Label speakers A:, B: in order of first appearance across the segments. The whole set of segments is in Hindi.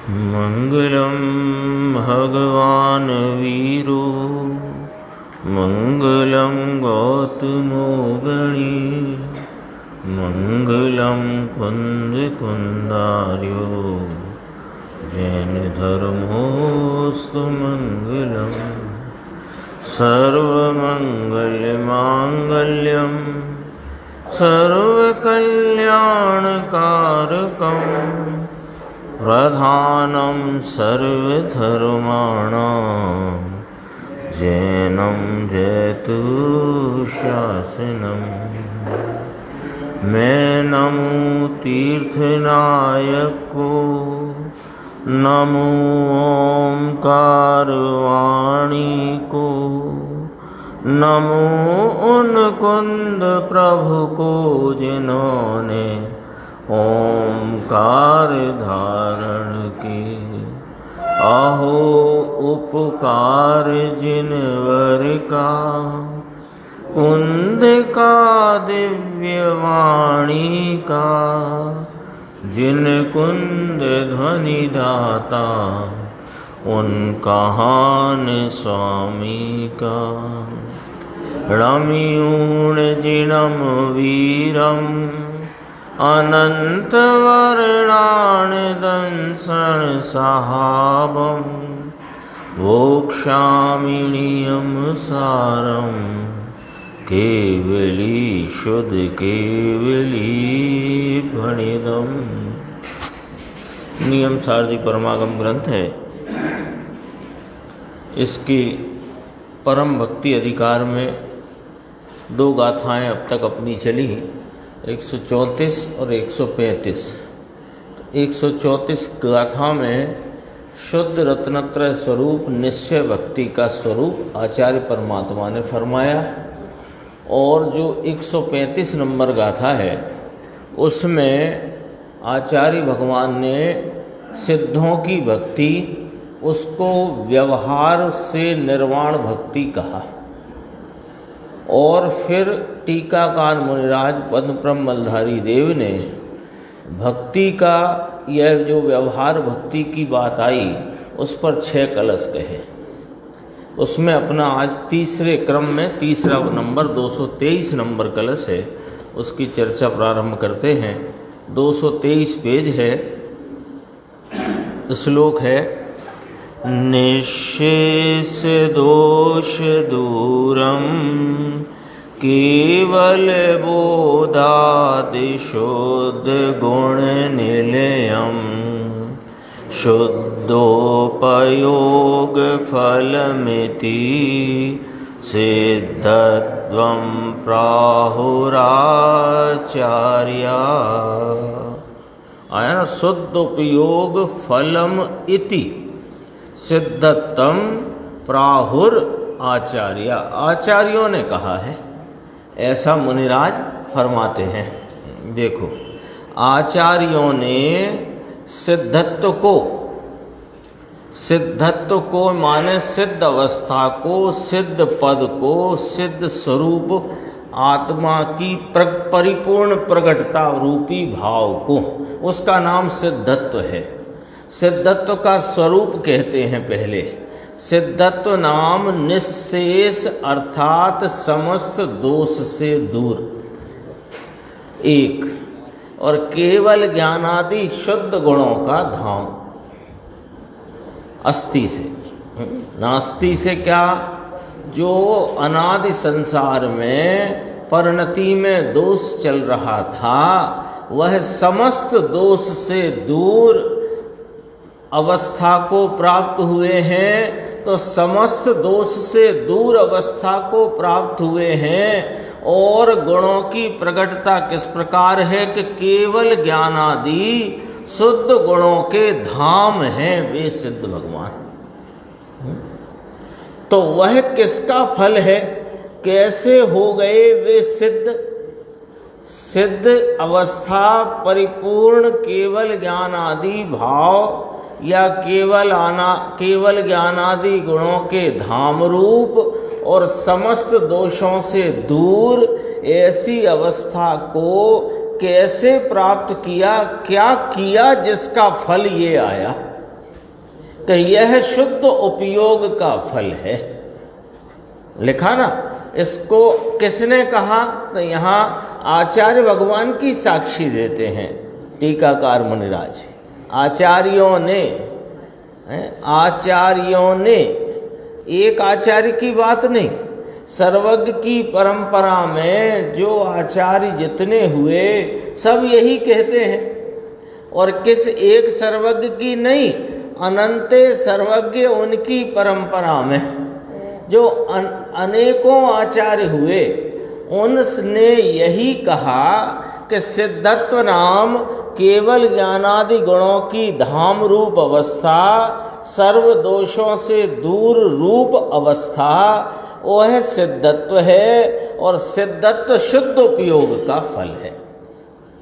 A: मंगलम भगवान वीरो मंगलम गौतमो गणी मंगलम कुंद कुंदार्यो जैन धर्मोस्तु मंगलम सर्वमंगल मांगल्यम सर्वकल्याणकारकं प्रधानं सर्वधर्माणां जैनं जयतु शासनम्। मैं नमो तीर्थनायक को, नमो ओंकारवाणी को, नमो उन कुंद प्रभु को जिन्होंने ओंकार धारण की। अहो उपकार जिनवर का, कुंद का दिव्य वाणी का, जिन कुंद ध्वनि दाता उन कहान स्वामी का। रम्यूण जिणम वीरम अनंत वर्णान दंसन सहाबम वोक्षामिणीयम सारम केवली शुद्ध केवली भणिदम। नियम सार जी परमागम ग्रंथ है। इसकी परम भक्ति अधिकार में दो गाथाएं अब तक अपनी चली, 134 और 135। 134 गाथा में शुद्ध रत्नत्रय स्वरूप निश्चय भक्ति का स्वरूप आचार्य परमात्मा ने फरमाया, और जो 135 नंबर गाथा है उसमें आचार्य भगवान ने सिद्धों की भक्ति, उसको व्यवहार से निर्वाण भक्ति कहा। और फिर टीकाकार मुनिराज पद्मप्रम मलधारी देव ने भक्ति का यह जो व्यवहार भक्ति की बात आई उस पर 6 कलश कहे। उसमें अपना आज तीसरे क्रम में तीसरा नंबर 223 नंबर कलश है, उसकी चर्चा प्रारंभ करते हैं। 223 पेज है। श्लोक है, निःशेष दोष दूरम केवल बोधादि शुद्ध गुण निलयम शुद्धोपयोग फलमिति सिद्धत्वं प्राहुराचार्या। आया ना, शुद्ध उपयोग फलम इति सिद्धत्तम प्राहुर आचार्य। आचार्यों ने कहा है, ऐसा मुनिराज फरमाते हैं। देखो, आचार्यों ने सिद्धत्व को माने सिद्ध अवस्था को, सिद्ध पद को, सिद्ध स्वरूप आत्मा की परिपूर्ण प्रगटता रूपी भाव को, उसका नाम सिद्धत्व है। सिद्धत्व का स्वरूप कहते हैं पहले। सिद्धत्व नाम निःशेष अर्थात समस्त दोष से दूर एक, और केवल ज्ञानादि शुद्ध गुणों का धाम। अस्ति से, नास्ति से क्या? जो अनादि संसार में परिणति में दोष चल रहा था, वह समस्त दोष से दूर अवस्था को प्राप्त हुए हैं। तो समस्त दोष से दूर अवस्था को प्राप्त हुए हैं। और गुणों की प्रकटता किस प्रकार है कि केवल ज्ञानादि शुद्ध गुणों के धाम हैं वे सिद्ध भगवान। तो वह किसका फल है? कैसे हो गए वे सिद्ध? सिद्ध अवस्था परिपूर्ण केवल ज्ञानादि भाव या केवल ज्ञानादि गुणों के धाम रूप और समस्त दोषों से दूर ऐसी अवस्था को कैसे प्राप्त किया, क्या किया जिसका फल ये आया। कि यह शुद्ध उपयोग का फल है। लिखा ना, इसको किसने कहा? तो यहाँ आचार्य भगवान की साक्षी देते हैं टीकाकार मुनिराज। आचार्यों ने, एक आचार्य की बात नहीं, सर्वज्ञ की परंपरा में जो आचार्य जितने हुए सब यही कहते हैं। और किस एक सर्वज्ञ की नहीं, अनंत सर्वज्ञ उनकी परंपरा में जो अनेकों आचार्य हुए, उनने यही कहा कि सिद्धत्व नाम केवल ज्ञानादि गुणों की धाम रूप अवस्था, सर्व दोषों से दूर रूप अवस्था, वह सिद्धत्व है। और सिद्धत्व शुद्ध उपयोग का फल है।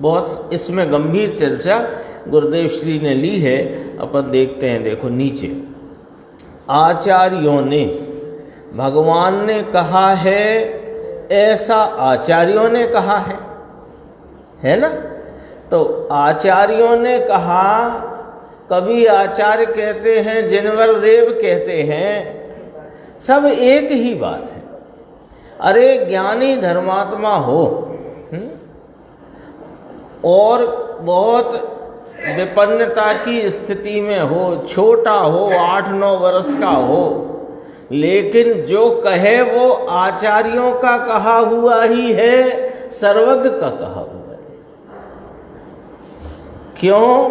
A: बहुत इसमें गंभीर चर्चा गुरुदेव श्री ने ली है, अपन देखते हैं। देखो नीचे, आचार्यों ने, भगवान ने कहा है, ऐसा आचार्यों ने कहा है ना। तो आचार्यों ने कहा, कभी आचार्य कहते हैं, जिनवर देव कहते हैं, सब एक ही बात है। अरे ज्ञानी धर्मात्मा हो और बहुत विपन्नता की स्थिति में हो, छोटा हो, 8-9 वर्ष का हो, लेकिन जो कहे वो आचार्यों का कहा हुआ ही है, सर्वज्ञ का कहा हुआ है। क्यों?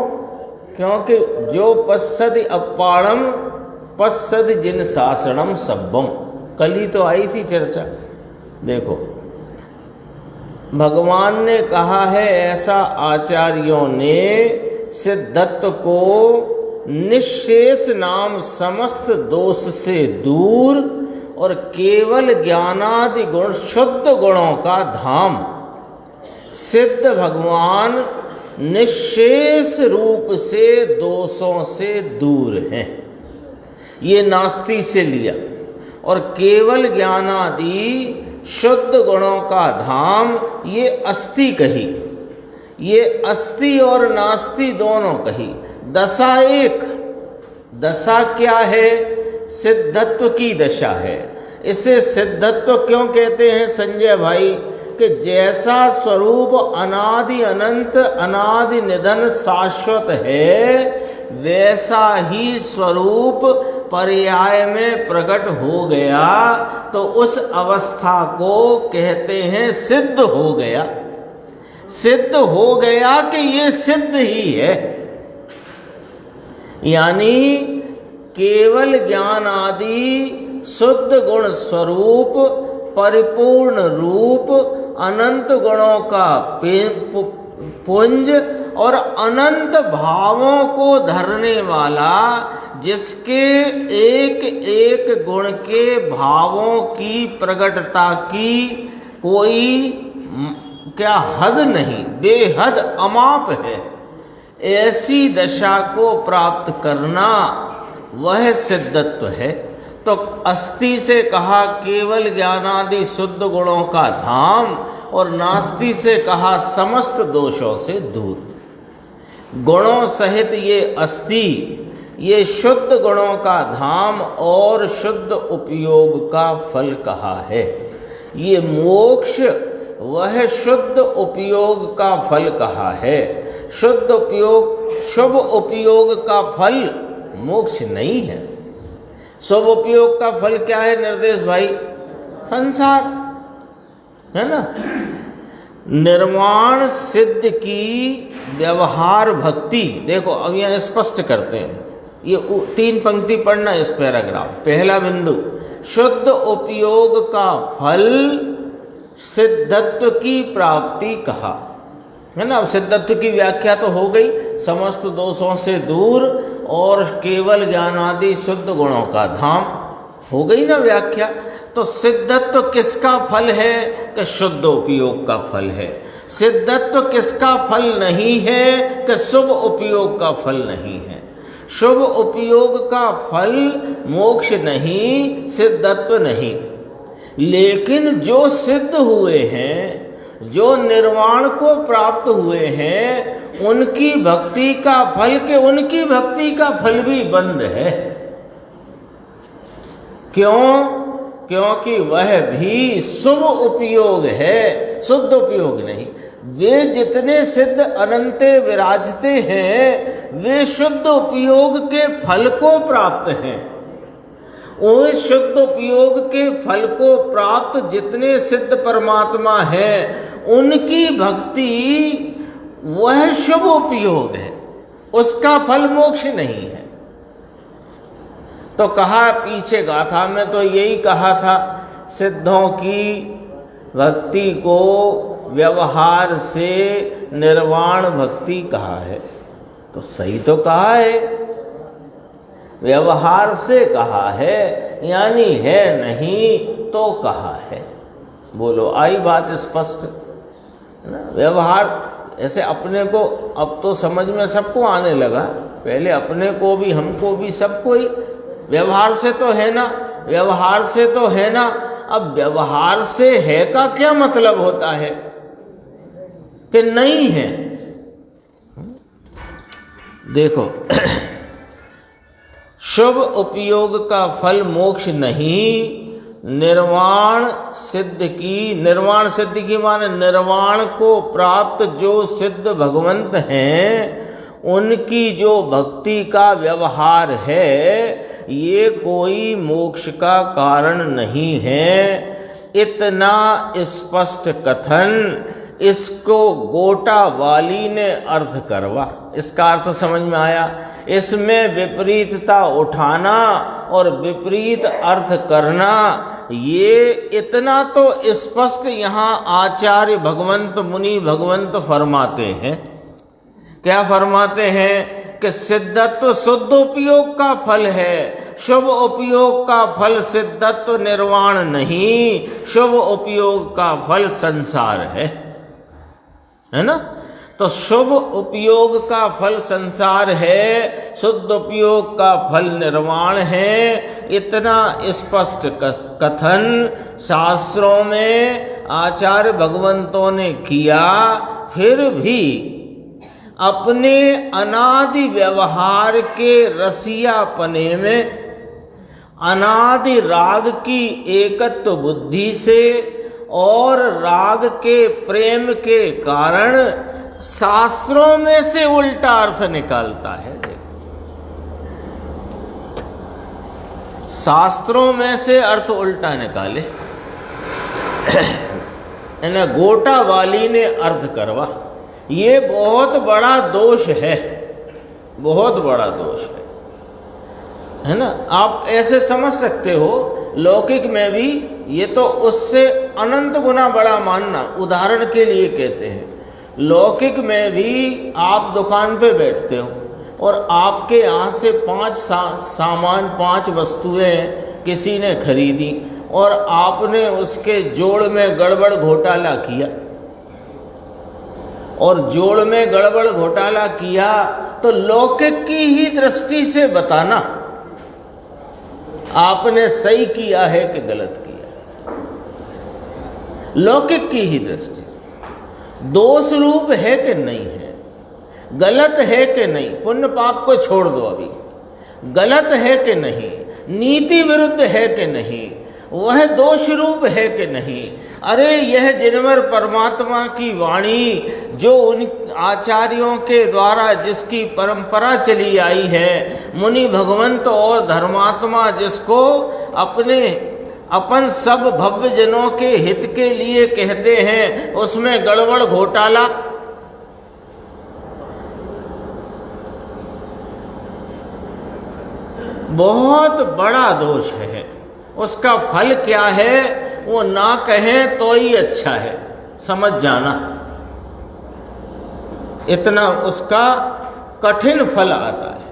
A: क्योंकि जो पश्यति अपाणम पश्यति जिन शासनम सब्बम, कल ही तो आई थी चर्चा। देखो, भगवान ने कहा है ऐसा आचार्यों ने सिद्धत्व को निश्शेष नाम समस्त दोष से दूर और केवल ज्ञानादि गुण शुद्ध गुणों का धाम, सिद्ध भगवान निश्शेष रूप से दोषों से दूर हैं। ये नास्ति से लिया। और केवल ज्ञानादि शुद्ध गुणों का धाम, ये अस्ति कही। ये अस्ति और नास्ति दोनों कही। दशा एक, दशा क्या है? सिद्धत्व की दशा है। इसे सिद्धत्व क्यों कहते हैं संजय भाई? कि जैसा स्वरूप अनादि अनंत अनादि निधन शाश्वत है, वैसा ही स्वरूप पर्याय में प्रकट हो गया, तो उस अवस्था को कहते हैं सिद्ध हो गया। सिद्ध हो गया कि ये सिद्ध ही है। यानी केवल ज्ञान आदि शुद्ध गुण स्वरूप, परिपूर्ण रूप, अनंत गुणों का पुंज और अनंत भावों को धरने वाला, जिसके एक एक गुण के भावों की प्रकटता की कोई क्या हद नहीं, बेहद अमाप है। ऐसी दशा को प्राप्त करना वह सिद्धत्व है। तो अस्ति से कहा केवल ज्ञानादि शुद्ध गुणों का धाम, और नास्ति से कहा समस्त दोषों से दूर। गुणों सहित ये अस्ति, ये शुद्ध गुणों का धाम और शुद्ध उपयोग का फल कहा है। ये मोक्ष वह शुद्ध उपयोग का फल कहा है। शुद्ध उपयोग, शुभ उपयोग का फल मोक्ष नहीं है। शुभ उपयोग का फल क्या है निर्देश भाई? संसार है ना। निर्वाण सिद्ध की व्यवहार भक्ति, देखो अब यहाँ स्पष्ट करते हैं। ये 3 पंक्ति पढ़ना इस पैराग्राफ। पहला बिंदु, शुद्ध उपयोग का फल सिद्धत्व की प्राप्ति कहा, है ना। अब सिद्धत्व की व्याख्या तो हो गई, समस्त दोषों से दूर और केवल ज्ञानादि शुद्ध गुणों का धाम, हो गई ना व्याख्या। तो सिद्धत्व किसका फल है? कि शुद्ध उपयोग का फल है। सिद्धत्व किसका फल नहीं है? कि शुभ उपयोग का फल नहीं है। शुभ उपयोग का फल मोक्ष नहीं, सिद्धत्व नहीं। लेकिन जो सिद्ध हुए हैं, जो निर्वाण को प्राप्त हुए हैं, उनकी भक्ति का फल के उनकी भक्ति का फल भी बंद है। क्यों? क्योंकि वह भी शुभ उपयोग है, शुद्ध उपयोग नहीं। वे जितने सिद्ध अनंते विराजते हैं वे शुद्ध उपयोग के फल को प्राप्त हैं। वो शुद्ध उपयोग के फल को प्राप्त जितने सिद्ध परमात्मा हैं उनकी भक्ति वह शुभ उपयोग है, उसका फल मोक्ष नहीं है। तो कहा पीछे गाथा में तो यही कहा था, सिद्धों की भक्ति को व्यवहार से निर्वाण भक्ति कहा है। तो सही तो कहा है, व्यवहार से कहा है, यानी है नहीं तो कहा है। बोलो, आई बात स्पष्ट है ना? व्यवहार ऐसे अपने को अब तो समझ में सबको आने लगा, पहले अपने को भी हमको भी सबको ही व्यवहार से तो है ना, व्यवहार से तो है ना। अब व्यवहार से है का क्या मतलब होता है कि नहीं है? देखो शुभ उपयोग का फल मोक्ष नहीं, निर्वाण सिद्ध की माने निर्वाण को प्राप्त जो सिद्ध भगवंत हैं उनकी जो भक्ति का व्यवहार है ये कोई मोक्ष का कारण नहीं है। इतना स्पष्ट कथन इसको गोटा वाली ने अर्थ करवा। इसका अर्थ समझ में आया? इसमें विपरीतता उठाना और विपरीत अर्थ करना, ये इतना तो स्पष्ट यहाँ आचार्य भगवंत मुनि भगवंत फरमाते हैं। क्या फरमाते हैं? कि सिद्धत्व शुद्ध उपयोग का फल है, शुभ उपयोग का फल सिद्धत्व निर्वाण नहीं, शुभ उपयोग का फल संसार है ना? तो शुभ उपयोग का फल संसार है, शुद्ध उपयोग का फल निर्वाण है। इतना स्पष्ट कथन शास्त्रों में आचार्य भगवंतों ने किया, फिर भी अपने अनादि व्यवहार के रसियापने में अनादि राग की एकत्व बुद्धि से और राग के प्रेम के कारण शास्त्रों में से उल्टा अर्थ निकालता है। शास्त्रों में से अर्थ उल्टा निकाले, इन्हें गोटा वाली ने अर्थ करवा। ये बहुत बड़ा दोष है, बहुत बड़ा दोष है ना? आप ऐसे समझ सकते हो, लौकिक में भी ये तो उससे अनंत गुना बड़ा मानना। उदाहरण के लिए कहते हैं, लौकिक में भी आप दुकान पे बैठते हो और आपके यहाँ से 5 वस्तुएं किसी ने खरीदी और आपने उसके जोड़ में गड़बड़ घोटाला किया, और जोड़ में गड़बड़ घोटाला किया तो लौकिक की ही दृष्टि से बताना आपने सही किया है कि गलत किया। लौकिक की ही दृष्टि से दोष रूप है कि नहीं है, गलत है कि नहीं, पुण्य पाप को छोड़ दो, अभी गलत है कि नहीं, नीति विरुद्ध है कि नहीं, वह दोष रूप है कि नहीं। अरे यह जिनवर परमात्मा की वाणी जो उन आचार्यों के द्वारा जिसकी परंपरा चली आई है, मुनि भगवंत और धर्मात्मा जिसको अपन सब भव्य जनों के हित के लिए कहते हैं, उसमें गड़बड़ घोटाला बहुत बड़ा दोष है। उसका फल क्या है वो ना कहें तो ही अच्छा है, समझ जाना। इतना उसका कठिन फल आता है।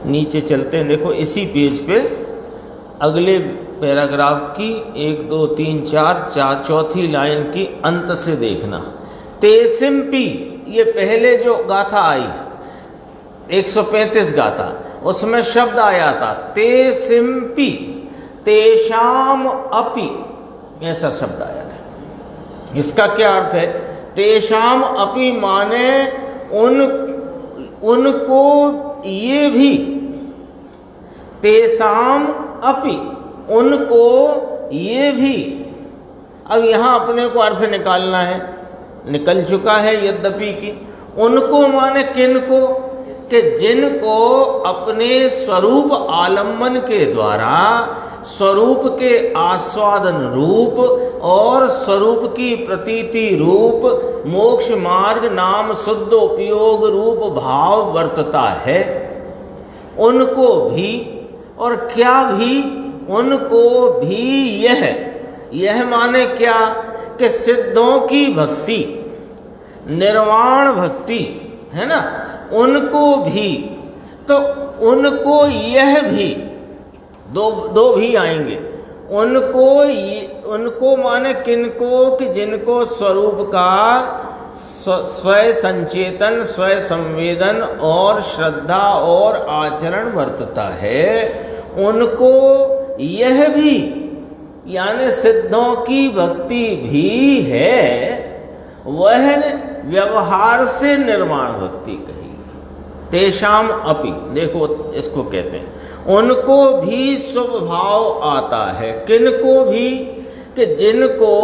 A: नीचे चलते हैं, देखो इसी पेज पे अगले पैराग्राफ की 1 2 3 4 चौथी लाइन की अंत से देखना। तेसिम्पी, ये पहले जो गाथा आई 135 गाथा, उसमें शब्द आया था तेसिम्पी, तेषाम अपि, ऐसा शब्द आया था। इसका क्या अर्थ है? तेषाम अपि माने उनको ये भी, तेषाम अपि उनको ये भी। अब यहाँ अपने को अर्थ निकालना है, निकल चुका है यद्यपि कि उनको माने किनको, कि जिनको अपने स्वरूप आलम्बन के द्वारा स्वरूप के आस्वादन रूप और स्वरूप की प्रतीति रूप मोक्ष मार्ग नाम शुद्ध उपयोग रूप भाव वर्तता है, उनको भी। और क्या भी, उनको भी यह माने क्या, कि सिद्धों की भक्ति, निर्वाण भक्ति है ना, उनको भी। तो उनको यह भी, दो भी आएंगे। उनको माने किनको, कि जिनको स्वरूप का स्वय संचेतन, स्वय संवेदन और श्रद्धा और आचरण वर्तता है, उनको यह भी, यानी सिद्धों की भक्ति भी है, वह व्यवहार से निर्वाण भक्ति कही। तेषाम अपि, देखो इसको कहते हैं, उनको भी शुभ भाव आता है। किनको भी, कि जिनको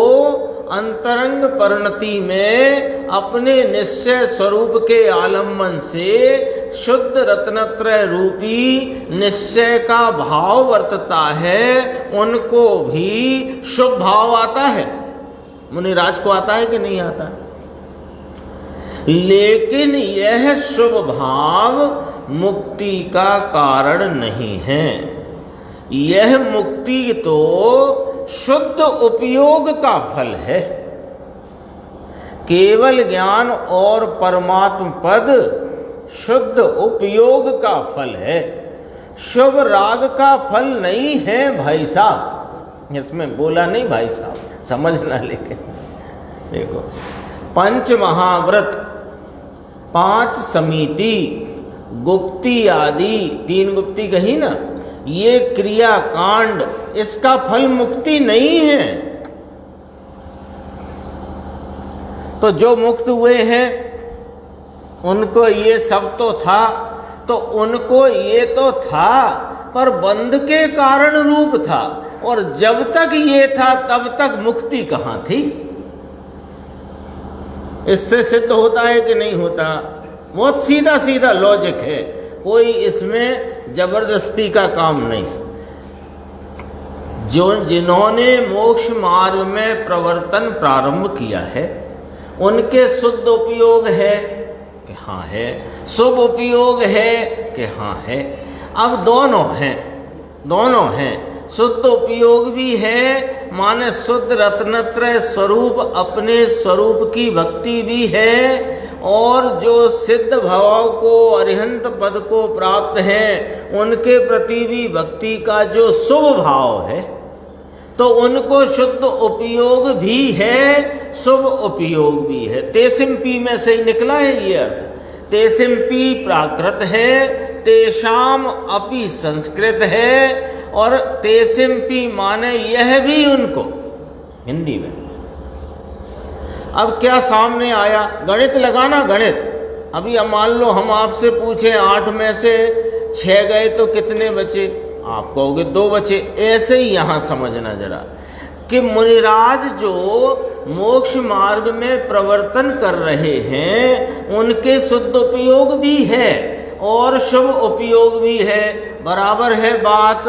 A: अंतरंग परिणति में अपने निश्चय स्वरूप के आलम्बन से शुद्ध रत्नत्रय रूपी निश्चय का भाव वर्तता है, उनको भी शुभ भाव आता है। मुनिराज को आता है कि नहीं आता है? लेकिन यह शुभ भाव मुक्ति का कारण नहीं है। यह मुक्ति तो शुद्ध उपयोग का फल है। केवल ज्ञान और परमात्म पद शुद्ध उपयोग का फल है, शुभ राग का फल नहीं है भाई साहब। इसमें बोला नहीं भाई साहब, समझना। लेकिन देखो, पंच महाव्रत, 5 समिति, गुप्ती आदि, 3 गुप्ती कही ना, ये क्रिया कांड, इसका फल मुक्ति नहीं है। तो जो मुक्त हुए हैं उनको ये सब तो था, तो उनको ये तो था, पर बंध के कारण रूप था। और जब तक ये था तब तक मुक्ति कहाँ थी? इससे सिद्ध होता है कि नहीं होता? बहुत सीधा सीधा लॉजिक है, कोई इसमें जबरदस्ती का काम नहीं। जिन्होंने मोक्ष मार्ग में प्रवर्तन प्रारंभ किया है, उनके शुद्ध उपयोग है कि हाँ है, शुभ उपयोग है कि हाँ है। अब दोनों हैं। शुद्ध उपयोग भी है, माने शुद्ध रत्नत्रय स्वरूप अपने स्वरूप की भक्ति भी है, और जो सिद्ध भाव को अरिहंत पद को प्राप्त हैं उनके प्रति भी भक्ति का जो शुभ भाव है, तो उनको शुद्ध उपयोग भी है, शुभ उपयोग भी है। तेसिम्पी में से ही निकला है ये अर्थ। तेसिम्पी प्राकृत है, तेषाम अपि संस्कृत है, और तेसिम्पी माने यह भी उनको, हिंदी में। अब क्या सामने आया? गणित लगाना, गणित। अभी अब मान लो हम आपसे पूछें 8 में से 6 गए तो कितने बचे? आप कहोगे 2 बचे। ऐसे ही यहाँ समझना जरा कि मुनिराज जो मोक्ष मार्ग में प्रवर्तन कर रहे हैं उनके शुद्ध उपयोग भी है और शुभ उपयोग भी है, बराबर है बात।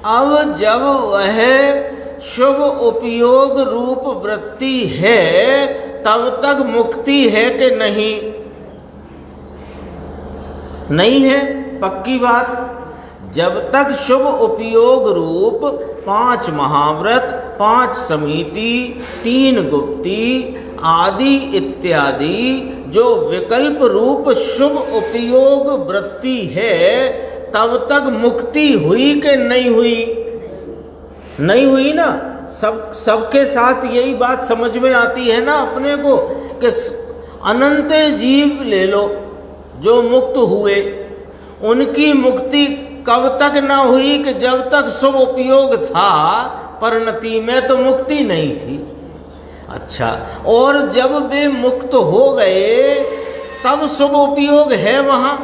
A: अब जब वह शुभ उपयोग रूप वृत्ति है तब तक मुक्ति है कि नहीं? नहीं है, पक्की बात। जब तक शुभ उपयोग रूप 5 महाव्रत, 5 समिति, 3 गुप्ती आदि इत्यादि जो विकल्प रूप शुभ उपयोग वृत्ति है, तब तक मुक्ति हुई कि नहीं हुई? नहीं हुई ना। सबके साथ यही बात समझ में आती है ना अपने को कि अनंत जीव ले लो जो मुक्त हुए, उनकी मुक्ति कब तक ना हुई? कि जब तक शुभ उपयोग था, परिणति में तो मुक्ति नहीं थी। अच्छा, और जब वे मुक्त हो गए तब शुभ उपयोग है वहां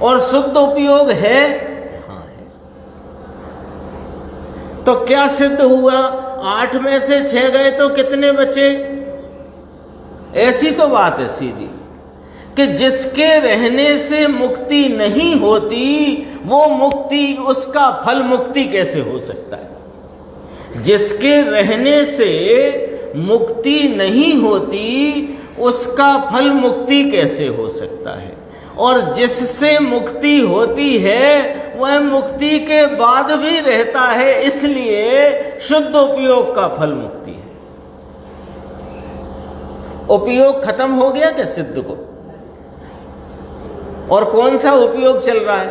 A: और शुद्ध उपयोग है यहाँ है। तो क्या सिद्ध हुआ? 8 में से 6 गए तो कितने बचे? ऐसी तो बात है सीधी कि जिसके रहने से मुक्ति नहीं होती वो मुक्ति, उसका फल मुक्ति कैसे हो सकता है? जिसके रहने से मुक्ति नहीं होती उसका फल मुक्ति कैसे हो सकता है? और जिससे मुक्ति होती है वह मुक्ति के बाद भी रहता है, इसलिए शुद्ध उपयोग का फल मुक्ति है। उपयोग खत्म हो गया क्या सिद्ध को? और कौन सा उपयोग चल रहा है?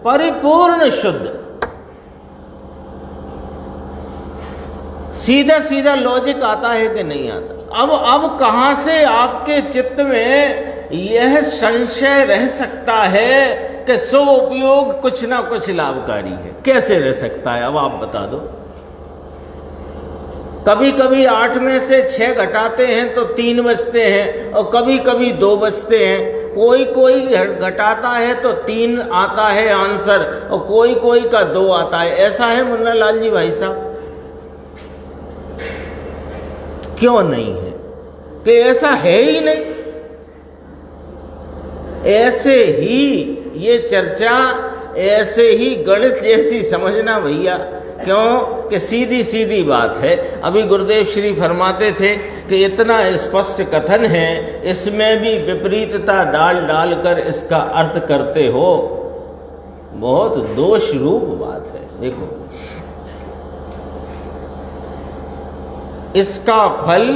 A: परिपूर्ण शुद्ध। सीधा सीधा लॉजिक आता है कि नहीं आता? अब कहां से आपके चित्त में यह संशय रह सकता है कि शुभ उपयोग कुछ ना कुछ लाभकारी है? कैसे रह सकता है? अब आप बता दो। कभी कभी 8 में से 6 घटाते हैं तो 3 बचते हैं और कभी कभी 2 बचते हैं। कोई घटाता है तो 3 आता है आंसर और कोई का 2 आता है। ऐसा है मुन्ना लाल जी भाई साहब? क्यों नहीं है? कि ऐसा है ही नहीं। ऐसे ही ये चर्चा, ऐसे ही गणित जैसी समझना भैया। क्यों? कि सीधी सीधी बात है। अभी गुरुदेव श्री फरमाते थे कि इतना स्पष्ट कथन है, इसमें भी विपरीतता डाल डाल कर इसका अर्थ करते हो, बहुत दोष रूप बात है। देखो, इसका फल,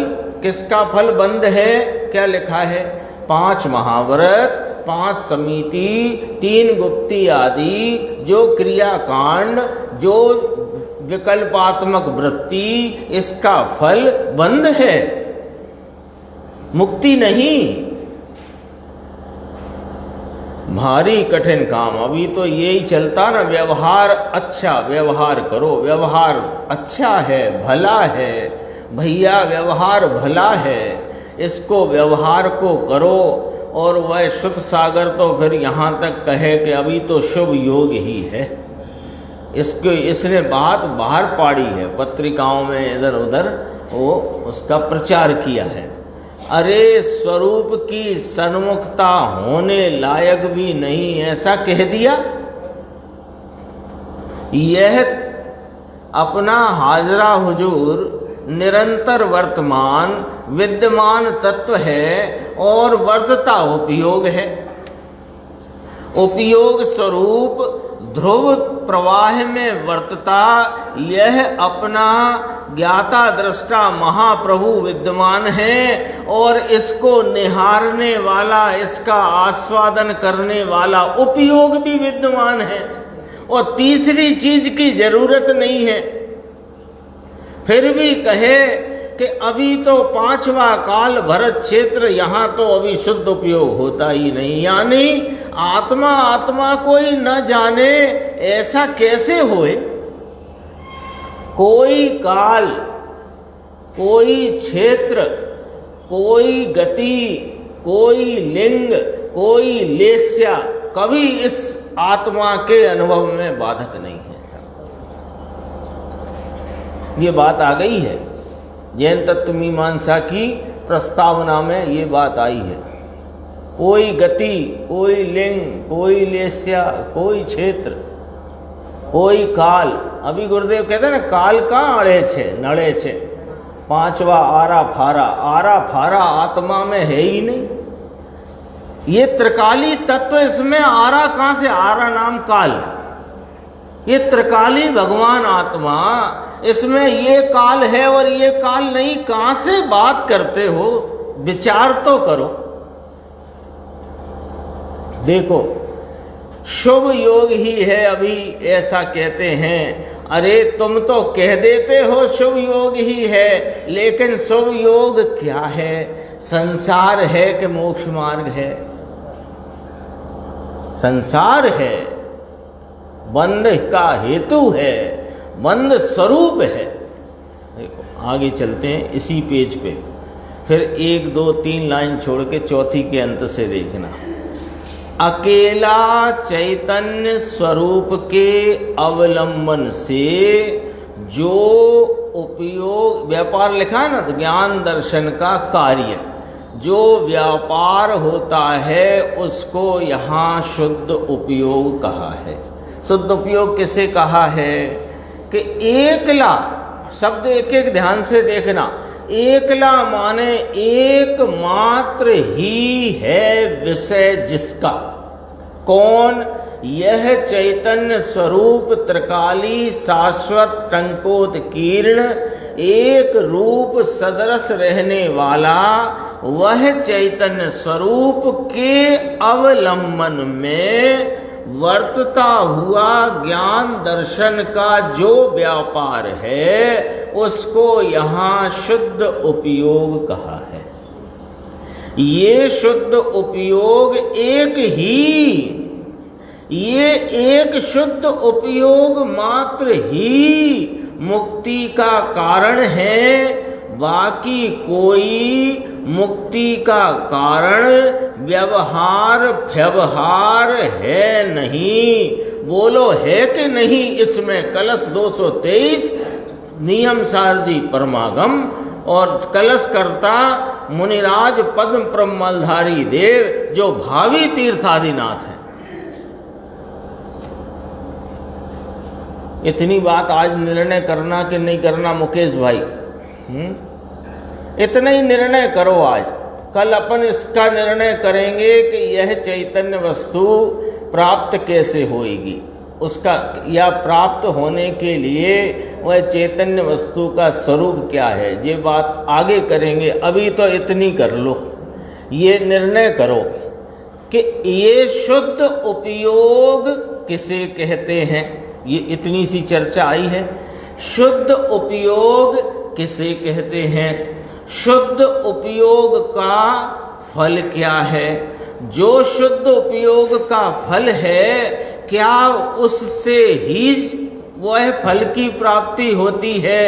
A: किसका फल बंद है? क्या लिखा है? 5 महाव्रत, 5 समिति, 3 गुप्ती आदि, जो क्रियाकांड, जो विकल्पात्मक वृत्ति, इसका फल बंद है, मुक्ति नहीं। भारी कठिन काम। अभी तो यही चलता ना, व्यवहार अच्छा, व्यवहार करो, व्यवहार अच्छा है, भला है भैया, व्यवहार भला है, इसको व्यवहार को करो। और वह शुद्ध सागर तो फिर यहाँ तक कहे कि अभी तो शुभ योग ही है। इसने बात बाहर पाड़ी है, पत्रिकाओं में इधर उधर वो उसका प्रचार किया है। अरे स्वरूप की सन्मुखता होने लायक भी नहीं, ऐसा कह दिया। यह अपना हाजरा हुजूर निरंतर वर्तमान विद्यमान तत्व है और वर्तता उपयोग है। उपयोग स्वरूप ध्रुव प्रवाह में वर्तता यह अपना ज्ञाता दृष्टा महाप्रभु विद्यमान है और इसको निहारने वाला, इसका आस्वादन करने वाला उपयोग भी विद्यमान है। और तीसरी चीज की जरूरत नहीं है। फिर भी कहे कि अभी तो 5वां काल भरत क्षेत्र, यहाँ तो अभी शुद्ध उपयोग होता ही नहीं। यानी आत्मा आत्मा कोई न जाने, ऐसा कैसे होए? कोई काल, कोई क्षेत्र, कोई गति, कोई लिंग, कोई लेस्या कभी इस आत्मा के अनुभव में बाधक नहीं है। ये बात आ गई है, जैन तत्व मीमांसा की प्रस्तावना में ये बात आई है। कोई गति, कोई लिंग, कोई लेस्या, कोई क्षेत्र, कोई काल। अभी गुरुदेव कहते हैं ना, काल का अड़े छे नड़े छे, 5वां आरा फारा आत्मा में है ही नहीं। ये त्रिकाली तत्व, इसमें आरा कहाँ से? आरा नाम काल, ये त्रिकाली भगवान आत्मा, इसमें ये काल है और ये काल नहीं। कहाँ से बात करते हो? विचार तो करो। देखो, शुभ योग ही है अभी, ऐसा कहते हैं। अरे तुम तो कह देते हो शुभ योग ही है, लेकिन शुभ योग क्या है? संसार है कि मोक्ष मार्ग है? संसार है, बंध का हेतु है, बंध स्वरूप है। देखो, आगे चलते हैं इसी पेज पे, फिर 1 2 3 लाइन छोड़ के चौथी के अंत से देखना। अकेला चैतन्य स्वरूप के अवलंबन से जो उपयोग, व्यापार लिखा है ना, तो ज्ञान दर्शन का कार्य जो व्यापार होता है उसको यहाँ शुद्ध उपयोग कहा है। शुद्ध उपयोग किसे कहा है कि एकला शब्द एक एक ध्यान से देखना। एकला माने एकमात्र ही है विषय जिसका। कौन? यह चैतन्य स्वरूप त्रिकाली शाश्वत टंकोत्कीर्ण एक रूप सदृश रहने वाला वह चैतन्य स्वरूप के अवलंबन में वर्तता हुआ ज्ञान दर्शन का जो व्यापार है उसको यहाँ शुद्ध उपयोग कहा है। ये शुद्ध उपयोग ये एक शुद्ध उपयोग मात्र ही मुक्ति का कारण है। बाकी कोई मुक्ति का कारण व्यवहार है नहीं। बोलो है कि नहीं? इसमें कलश 223 नियम सारजी परमागम और कलश कर्ता मुनिराज पद्म प्रमलधारी देव जो भावी तीर्थादिनाथ हैं। इतनी बात आज निर्णय करना कि नहीं करना मुकेश भाई, इतना ही निर्णय करो आज। कल अपन इसका निर्णय करेंगे कि यह चैतन्य वस्तु प्राप्त कैसे होएगी, उसका या प्राप्त होने के लिए वह चैतन्य वस्तु का स्वरूप क्या है, ये बात आगे करेंगे। अभी तो इतनी कर लो, ये निर्णय करो कि ये शुद्ध उपयोग किसे कहते हैं। ये इतनी सी चर्चा आई है। शुद्ध उपयोग किसे कहते हैं? शुद्ध उपयोग का फल क्या है? जो शुद्ध उपयोग का फल है, क्या उससे ही वह फल की प्राप्ति होती है?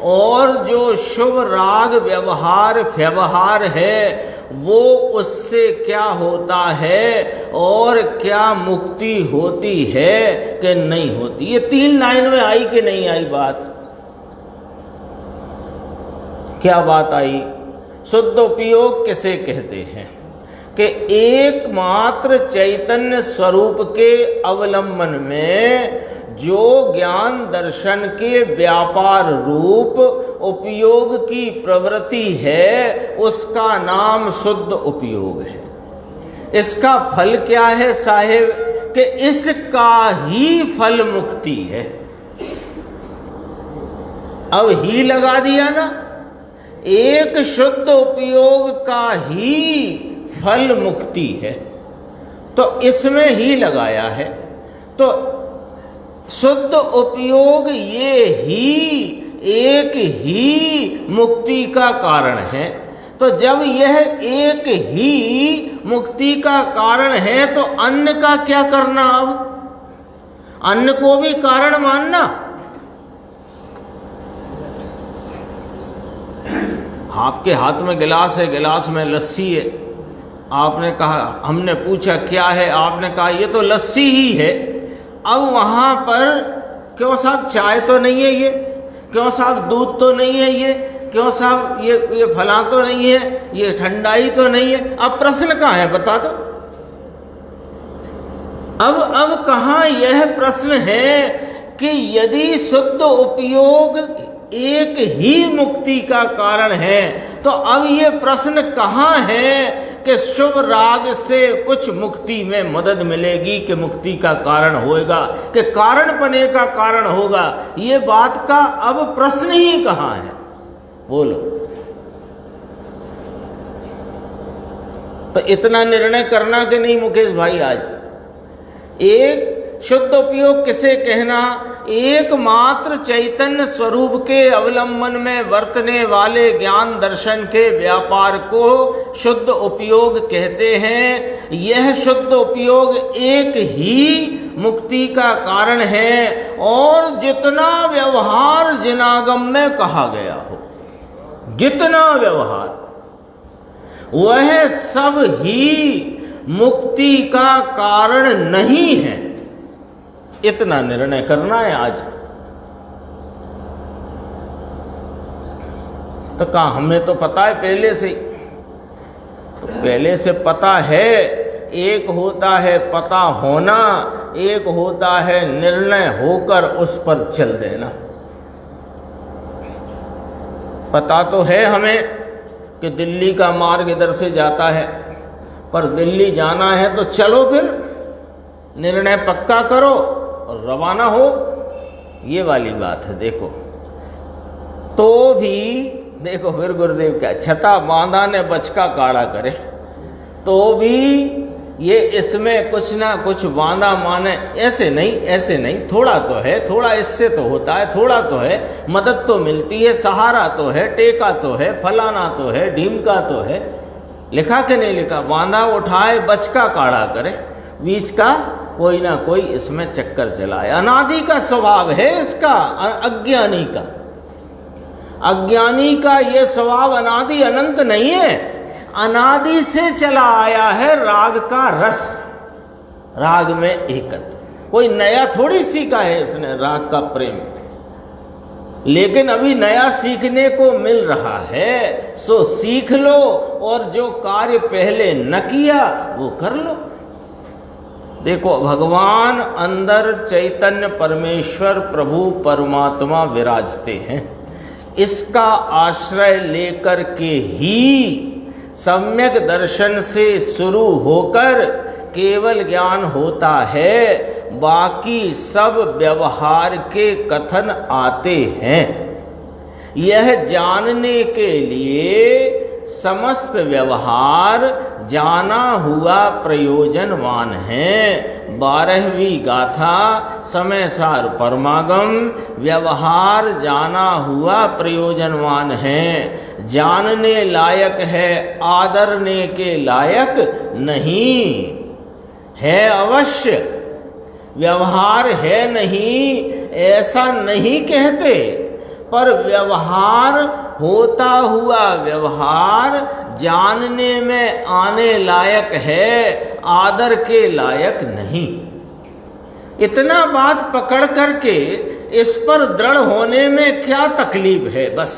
A: और जो शुभ राग व्यवहार है वो उससे क्या होता है और क्या मुक्ति होती है कि नहीं होती? ये 3 लाइन में आई कि नहीं आई बात? क्या बात आई? शुद्ध उपयोग किसे कहते हैं कि एकमात्र चैतन्य स्वरूप के अवलंबन में जो ज्ञान दर्शन के व्यापार रूप उपयोग की प्रवृत्ति है उसका नाम शुद्ध उपयोग है। इसका फल क्या है साहेब कि इसका ही फल मुक्ति है। अब ही लगा दिया ना, एक शुद्ध उपयोग का ही फल मुक्ति है, तो इसमें ही लगाया है। तो शुद्ध उपयोग ये ही एक ही मुक्ति का कारण है। तो जब यह एक ही मुक्ति का कारण है तो अन्य का क्या करना? अब अन्य को भी कारण मानना। आपके हाथ में गिलास है, गिलास में लस्सी है। आपने कहा, हमने पूछा क्या है, आपने कहा ये तो लस्सी ही है। अब वहाँ पर क्यों साहब चाय तो नहीं है, ये क्यों साहब दूध तो नहीं है, ये क्यों साहब ये फला तो नहीं है, ये ठंडाई तो नहीं है। अब प्रश्न कहाँ है बता दो? अब कहाँ यह प्रश्न है कि यदि शुद्ध उपयोग एक ही मुक्ति का कारण है तो अब ये प्रश्न कहाँ है कि शुभ राग से कुछ मुक्ति में मदद मिलेगी कि मुक्ति का कारण होएगा कि कारण बने का कारण होगा? ये बात का अब प्रश्न ही कहाँ है? बोलो। तो इतना निर्णय करना कि नहीं मुकेश भाई आज? एक शुद्ध उपयोग किसे कहना? एकमात्र चैतन्य स्वरूप के अवलंबन में वर्तने वाले ज्ञान दर्शन के व्यापार को शुद्ध उपयोग कहते हैं। यह शुद्ध उपयोग एक ही मुक्ति का कारण है और जितना व्यवहार जिनागम में कहा गया हो, जितना व्यवहार, वह सब ही मुक्ति का कारण नहीं है। इतना निर्णय करना है आज। तो कहा हमें तो पता है पहले से, तो पहले से पता है। एक होता है पता होना, एक होता है निर्णय होकर उस पर चल देना। पता तो है हमें कि दिल्ली का मार्ग इधर से जाता है, पर दिल्ली जाना है तो चलो फिर, निर्णय पक्का करो और रवाना हो। ये वाली बात है। देखो तो भी देखो फिर गुरुदेव क्या, छता बांधा ने बचका काढ़ा करे, तो भी ये इसमें कुछ ना कुछ बांधा माने, ऐसे नहीं ऐसे नहीं, थोड़ा तो है, थोड़ा इससे तो होता है, थोड़ा तो है, मदद तो मिलती है, सहारा तो है, टेका तो है, फलाना तो है, ढीमका तो है। लिखा कि नहीं लिखा, बांधा उठाए बचका काढ़ा करे, बीच का कोई ना कोई इसमें चक्कर चलाए। अनादि का स्वभाव है इसका, अज्ञानी का। अज्ञानी का ये स्वभाव अनादि अनंत नहीं है, अनादि से चला आया है राग का रस, राग में एकत्व। कोई नया थोड़ी सीखा है इसने राग का प्रेम, लेकिन अभी नया सीखने को मिल रहा है। सो सीख लो और जो कार्य पहले न किया वो कर लो। देखो भगवान अंदर चैतन्य परमेश्वर प्रभु परमात्मा विराजते हैं, इसका आश्रय लेकर के ही सम्यक दर्शन से शुरू होकर केवल ज्ञान होता है, बाकी सब व्यवहार के कथन आते हैं। यह जानने के लिए समस्त व्यवहार जाना हुआ प्रयोजनवान है। 12वीं गाथा समय सार परमागम, व्यवहार जाना हुआ प्रयोजनवान है, जानने लायक है, आदरने के लायक नहीं है। अवश्य व्यवहार है नहीं ऐसा नहीं कहते, पर व्यवहार होता हुआ व्यवहार जानने में आने लायक है, आदर के लायक नहीं। इतना बात पकड़ करके इस पर दृढ़ होने में क्या तकलीफ है। बस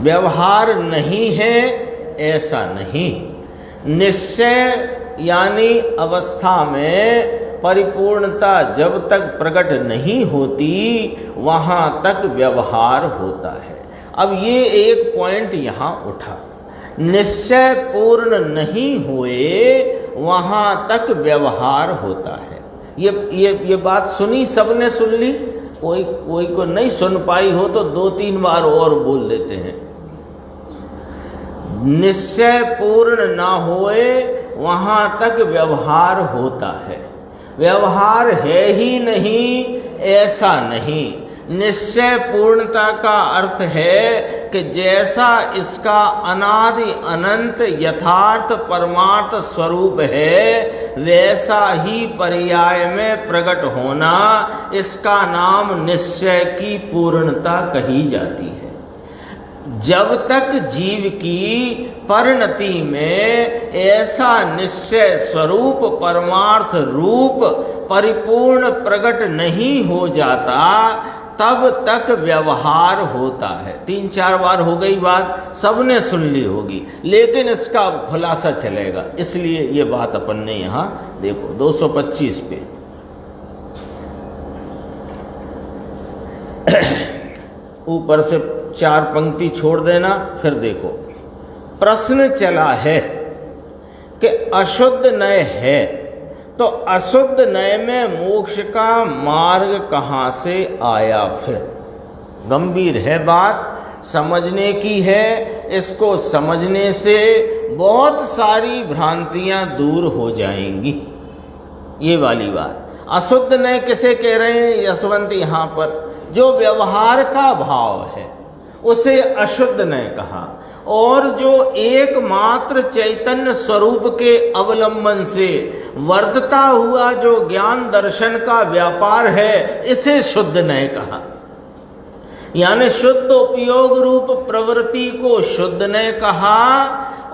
A: व्यवहार नहीं है ऐसा नहीं, निश्चय यानी अवस्था में परिपूर्णता जब तक प्रकट नहीं होती वहाँ तक व्यवहार होता है। अब ये एक पॉइंट यहाँ उठा, निश्चय पूर्ण नहीं हुए वहाँ तक व्यवहार होता है। ये बात सुनी, सबने सुन ली, कोई को नहीं सुन पाई हो तो 2-3 बार और बोल देते हैं। निश्चय पूर्ण ना होए वहाँ तक व्यवहार होता है। व्यवहार है ही नहीं ऐसा नहीं। निश्चय पूर्णता का अर्थ है कि जैसा इसका अनादि अनंत यथार्थ परमार्थ स्वरूप है वैसा ही पर्याय में प्रकट होना, इसका नाम निश्चय की पूर्णता कही जाती है। जब तक जीव की परिणति में ऐसा निश्चय स्वरूप परमार्थ रूप परिपूर्ण प्रकट नहीं हो जाता तब तक व्यवहार होता है। 3-4 बार हो गई बात, सबने सुन ली होगी, लेकिन इसका अब खुलासा चलेगा, इसलिए ये बात अपन ने यहाँ देखो 225 पे ऊपर से 4 पंक्ति छोड़ देना। फिर देखो प्रश्न चला है कि अशुद्ध नय है, तो अशुद्ध नय में मोक्ष का मार्ग कहाँ से आया। फिर गंभीर है बात, समझने की है। इसको समझने से बहुत सारी भ्रांतियां दूर हो जाएंगी। ये वाली बात, अशुद्ध नय किसे कह रहे हैं यशवंत, यहाँ पर जो व्यवहार का भाव है उसे अशुद्ध नय कहा, और जो एकमात्र चैतन्य स्वरूप के अवलंबन से वर्धता हुआ जो ज्ञान दर्शन का व्यापार है इसे शुद्ध नय कहा। यानी शुद्ध उपयोग रूप प्रवृत्ति को शुद्ध ने कहा,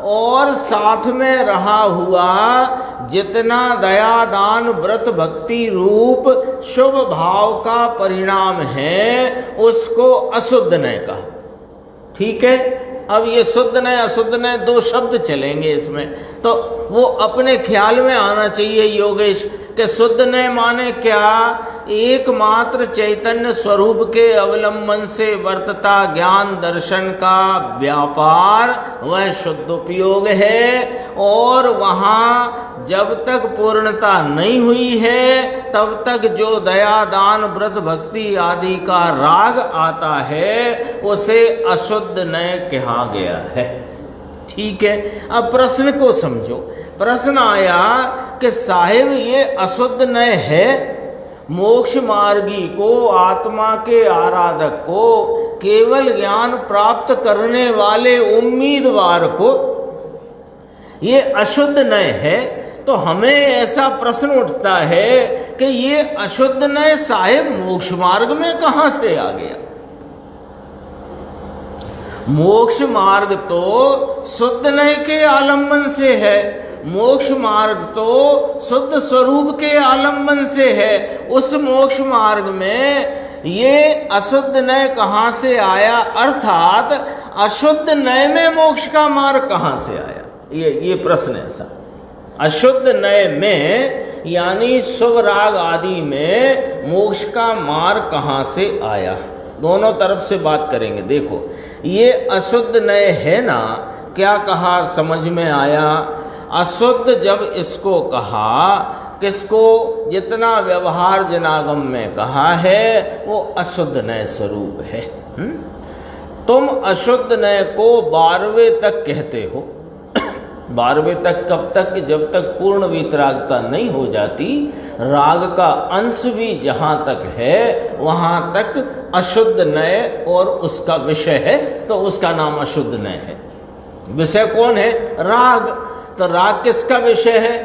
A: और साथ में रहा हुआ जितना दया दान व्रत भक्ति रूप शुभ भाव का परिणाम है उसको अशुद्ध ने कहा। ठीक है, अब ये शुद्ध ने अशुद्ध ने दो शब्द चलेंगे इसमें, तो वो अपने ख्याल में आना चाहिए योगेश कि शुद्ध ने माने क्या, एकमात्र चैतन्य स्वरूप के अवलंबन से वर्तता ज्ञान दर्शन का व्यापार वह शुद्ध उपयोग है, और वहाँ जब तक पूर्णता नहीं हुई है तब तक जो दया दान व्रत भक्ति आदि का राग आता है उसे अशुद्ध न कहा गया है। ठीक है, अब प्रश्न को समझो। प्रश्न आया कि साहिब ये अशुद्ध न है, मोक्ष मार्गी को, आत्मा के आराधक को, केवल ज्ञान प्राप्त करने वाले उम्मीदवार को ये अशुद्ध न है, तो हमें ऐसा प्रश्न उठता है कि ये अशुद्ध न साहिब मोक्ष मार्ग में कहाँ से आ गया? मोक्ष मार्ग तो शुद्ध नय के आलम्बन से है, मोक्ष मार्ग तो शुद्ध स्वरूप के आलम्बन से है। उस मोक्ष मार्ग में ये अशुद्ध नय कहाँ से आया, अर्थात अशुद्ध नय में मोक्ष का मार्ग कहाँ से आया? ये प्रश्न है ऐसा। अशुद्ध नय में यानी शुभ राग आदि में मोक्ष का मार्ग कहाँ से आया? दोनों तरफ से बात करेंगे। देखो, ये अशुद्ध नय है ना, क्या कहा समझ में आया? अशुद्ध जब इसको कहा, किसको? जितना व्यवहार जनागम में कहा है वो अशुद्ध नय स्वरूप है। तुम अशुद्ध नय को 12वें तक कहते हो। 12वें तक कब तक? जब तक पूर्ण वीतरागता नहीं हो जाती, राग का अंश भी जहाँ तक है वहाँ तक अशुद्ध नय और उसका विषय है, तो उसका नाम अशुद्ध नय है। विषय कौन है? राग। तो राग किसका विषय है?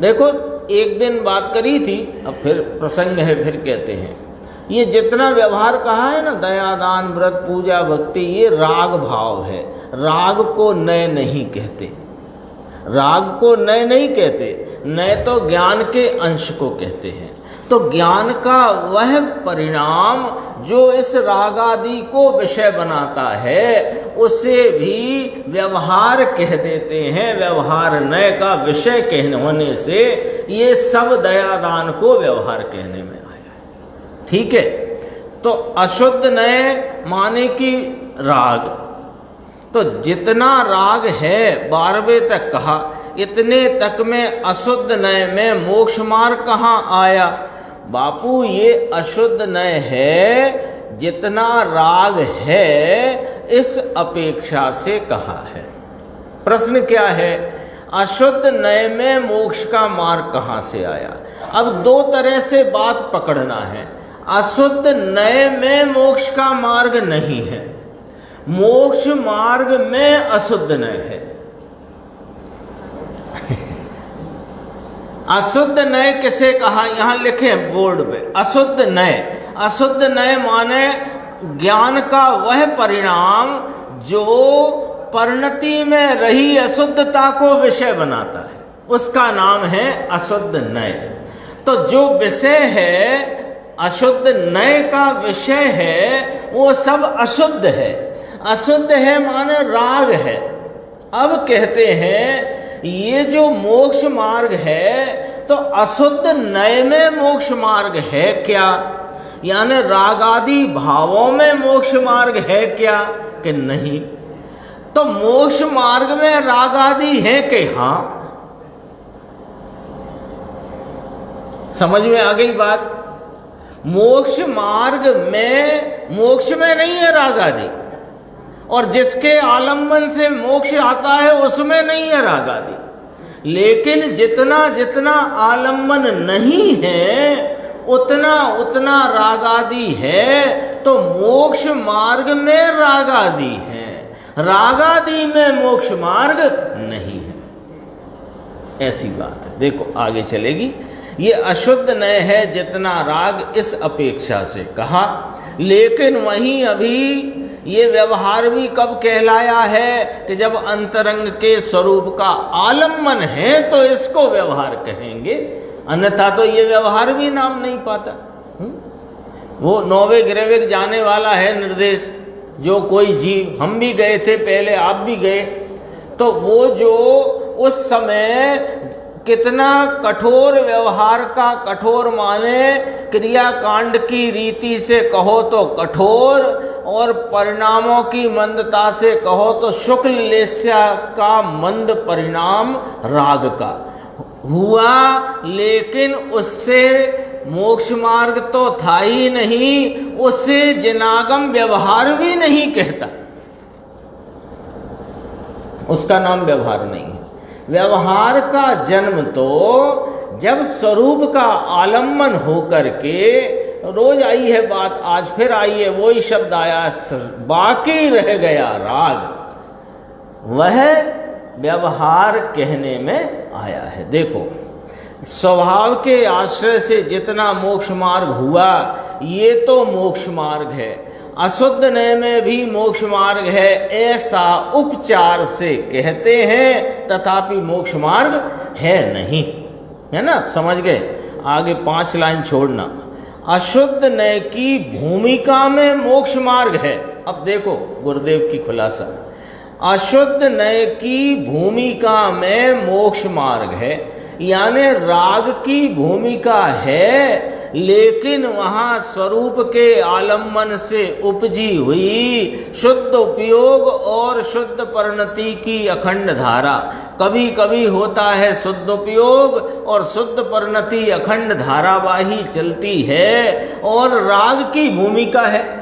A: देखो, एक दिन बात करी थी, अब फिर प्रसंग है, फिर कहते हैं ये जितना व्यवहार कहा है ना, दया दान व्रत पूजा भक्ति, ये राग भाव है। राग को नय नहीं कहते, राग को नय नहीं कहते, नय तो ज्ञान के अंश को कहते हैं। तो ज्ञान का वह परिणाम जो इस राग आदि को विषय बनाता है उसे भी व्यवहार कह देते हैं। व्यवहार नय का विषय कहने होने से ये सब दया दान को व्यवहार कहने में आया। ठीक है, तो अशुद्ध नय माने कि राग, तो जितना राग है 12वें तक कहा, इतने तक में अशुद्ध नय में मोक्ष मार्ग कहाँ आया? बापू, ये अशुद्ध नय है जितना राग है इस अपेक्षा से कहा है। प्रश्न क्या है? अशुद्ध नय में मोक्ष का मार्ग कहाँ से आया? अब दो तरह से बात पकड़ना है। अशुद्ध नय में मोक्ष का मार्ग नहीं है, मोक्ष मार्ग में अशुद्ध नय है। अशुद्ध नय किसे कहा? यहाँ लिखे बोर्ड पे, अशुद्ध नय। अशुद्ध नय माने ज्ञान का वह परिणाम जो परिणति में रही अशुद्धता को विषय बनाता है, उसका नाम है अशुद्ध नय। तो जो विषय है, अशुद्ध नय का विषय है, वो सब अशुद्ध है। अशुद्ध है माने राग है। अब कहते हैं ये जो मोक्ष मार्ग है तो अशुद्ध नय में मोक्ष मार्ग है क्या? यानी रागादि भावों में मोक्ष मार्ग है क्या कि नहीं? तो मोक्ष मार्ग में रागादि है कि हाँ? समझ में आ गई बात? मोक्ष मार्ग में, मोक्ष में नहीं है राग आदि, और जिसके आलम्बन से मोक्ष आता है उसमें नहीं है राग आदि। लेकिन जितना जितना आलम्बन नहीं है उतना उतना राग आदि है। तो मोक्ष मार्ग में राग आदि है, राग आदि में मोक्ष मार्ग नहीं है। ऐसी बात है। देखो आगे चलेगी। ये अशुद्ध नय है जितना राग, इस अपेक्षा से कहा। लेकिन वहीं अभी ये व्यवहार भी कब कहलाया है कि जब अंतरंग के स्वरूप का आलम्बन है तो इसको व्यवहार कहेंगे, अन्यथा तो ये व्यवहार भी नाम नहीं पाता। वो नौवे ग्रह जाने वाला है निर्देश, जो कोई जीव, हम भी गए थे पहले, आप भी गए, तो वो जो उस समय कितना कठोर व्यवहार का, कठोर माने क्रियाकांड की रीति से कहो तो कठोर, और परिणामों की मंदता से कहो तो शुक्ल लेस्या का मंद परिणाम राग का हुआ, लेकिन उससे मोक्ष मार्ग तो था ही नहीं, उससे जिनागम व्यवहार भी नहीं कहता, उसका नाम व्यवहार नहीं है। व्यवहार का जन्म तो जब स्वरूप का आलम्बन होकर के, रोज आई है बात, आज फिर आई है, वही शब्द आया, बाकी रह गया राग, वह व्यवहार कहने में आया है। देखो, स्वभाव के आश्रय से जितना मोक्ष मार्ग हुआ, ये तो मोक्ष मार्ग है, अशुद्ध नय में भी मोक्ष मार्ग है, ऐसा उपचार से कहते हैं, तथापि मोक्ष मार्ग है नहीं, है ना, समझ गए। आगे 5 लाइन छोड़ना। अशुद्ध नय की भूमिका में मोक्ष मार्ग है। अब देखो गुरुदेव की खुलासा, अशुद्ध नय की भूमिका में मोक्ष मार्ग है, यानी राग की भूमिका है, लेकिन वहाँ स्वरूप के आलम्बन से उपजी हुई शुद्ध उपयोग और शुद्ध परिणति की अखंड धारा, कभी कभी होता है शुद्ध उपयोग और शुद्ध परिणति अखंड धारावाही चलती है, और राग की भूमिका है।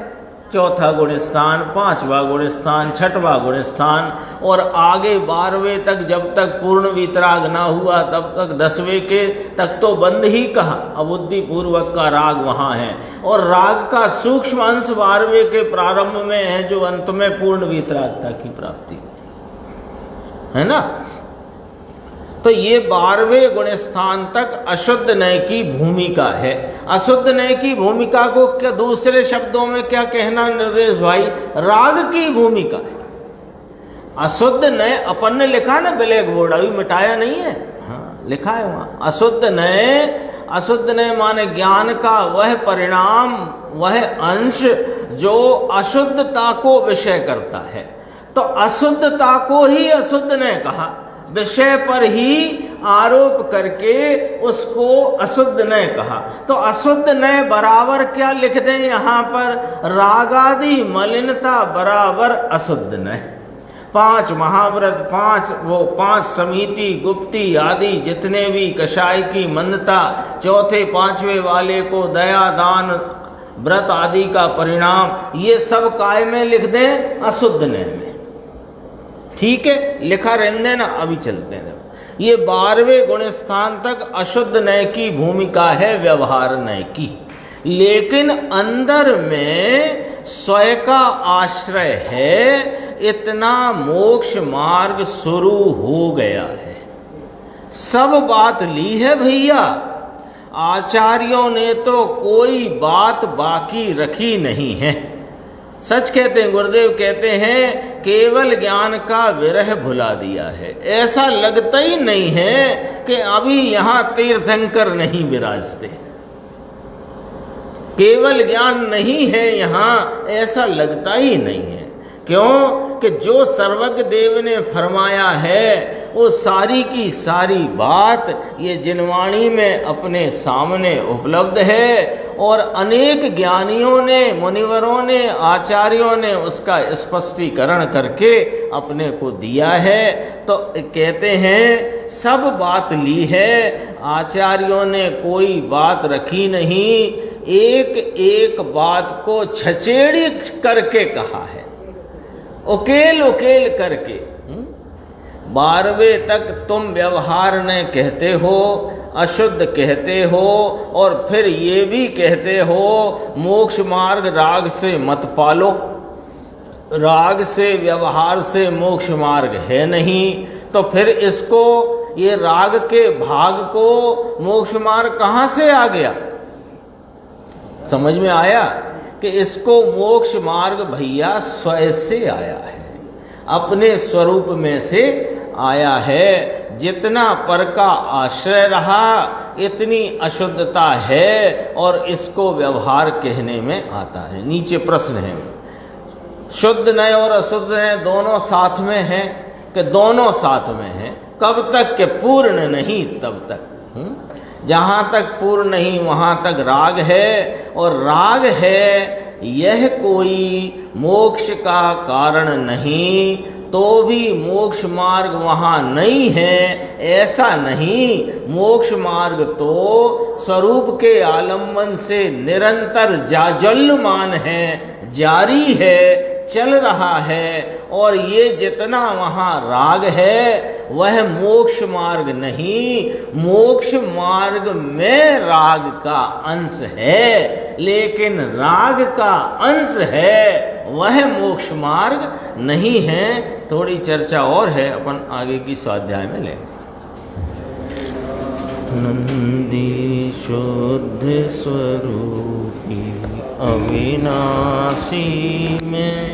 A: चौथा गुण स्थान, 5वां गुण स्थान, 6वां गुण स्थान, और आगे 12वें तक, जब तक पूर्ण वितराग ना हुआ तब तक 10वें के तक तो बंद ही कहा, अबुद्धि पूर्वक का राग वहाँ है, और राग का सूक्ष्म अंश 12वें के प्रारंभ में है, जो अंत में पूर्ण वितरागता की प्राप्ति होती है ना। तो ये 12वें गुण स्थान तक अशुद्ध नय की भूमिका है। अशुद्ध नय की भूमिका को क्या दूसरे शब्दों में क्या कहना निर्देश भाई, राग की भूमिका है। अशुद्ध नय अपन ने लिखा ना ब्लैक बोर्ड, अभी मिटाया नहीं है, हाँ लिखा है वहाँ। अशुद्ध नय माने ज्ञान का वह परिणाम, वह अंश जो अशुद्धता को विषय करता है। तो अशुद्धता को ही अशुद्ध नय कहा, विषय पर ही आरोप करके उसको अशुद्ध नय कहा। तो अशुद्ध नय बराबर क्या लिख दें यहाँ पर, रागादि मलिनता बराबर अशुद्ध नय। 5 महाव्रत, 5 समिति, गुप्ती आदि जितने भी कषाय की मंदता, चौथे 5वें वाले को दया दान व्रत आदि का परिणाम, ये सब काय में लिख दें, अशुद्ध नय में। ठीक है, लिखा रहने देना, अभी चलते हैं। ये 12वें गुण स्थान तक अशुद्ध नय की भूमिका है व्यवहार नय की, लेकिन अंदर में स्वयं का आश्रय है, इतना मोक्ष मार्ग शुरू हो गया है। सब बात ली है भैया, आचार्यों ने तो कोई बात बाकी रखी नहीं है। सच कहते हैं, गुरुदेव कहते हैं, केवल ज्ञान का विरह भुला दिया है। ऐसा लगता ही नहीं है कि अभी यहाँ तीर्थंकर नहीं विराजते, केवल ज्ञान नहीं है यहाँ, ऐसा लगता ही नहीं है। क्यों कि जो सर्वज्ञ देव ने फरमाया है वो सारी की सारी बात ये जिनवाणी में अपने सामने उपलब्ध है, और अनेक ज्ञानियों ने, मुनिवरों ने, आचार्यों ने उसका स्पष्टीकरण करके अपने को दिया है। तो कहते हैं सब बात ली है, आचार्यों ने कोई बात रखी नहीं, एक एक बात को छचेड़ी करके कहा है, उकेल उकेल करके। 12वें तक तुम व्यवहार न कहते हो, अशुद्ध कहते हो, और फिर ये भी कहते हो मोक्ष मार्ग राग से मत पालो, राग से व्यवहार से मोक्ष मार्ग है नहीं। तो फिर इसको, ये राग के भाग को मोक्ष मार्ग कहाँ से आ गया? समझ में आया कि इसको मोक्ष मार्ग भैया स्वयं से आया है, अपने स्वरूप में से आया है। जितना पर का आश्रय रहा इतनी अशुद्धता है और इसको व्यवहार कहने में आता है। नीचे प्रश्न है, शुद्ध नय और अशुद्ध नय दोनों साथ में हैं कि दोनों साथ में हैं? कब तक के पूर्ण नहीं तब तक। जहाँ तक पूर्ण नहीं वहाँ तक राग है, और राग है यह कोई मोक्ष का कारण नहीं, तो भी मोक्ष मार्ग वहाँ नहीं है ऐसा नहीं। मोक्ष मार्ग तो स्वरूप के आलम्बन से निरंतर जाजल्यमान है, जारी है, चल रहा है। और ये जितना वहाँ राग है वह मोक्ष मार्ग नहीं, मोक्ष मार्ग में राग का अंश है, लेकिन राग का अंश है, वह मोक्ष मार्ग नहीं है। थोड़ी चर्चा और है, अपन आगे की स्वाध्याय में लें। नंदी शुद्ध स्वरूपी अविनाशी में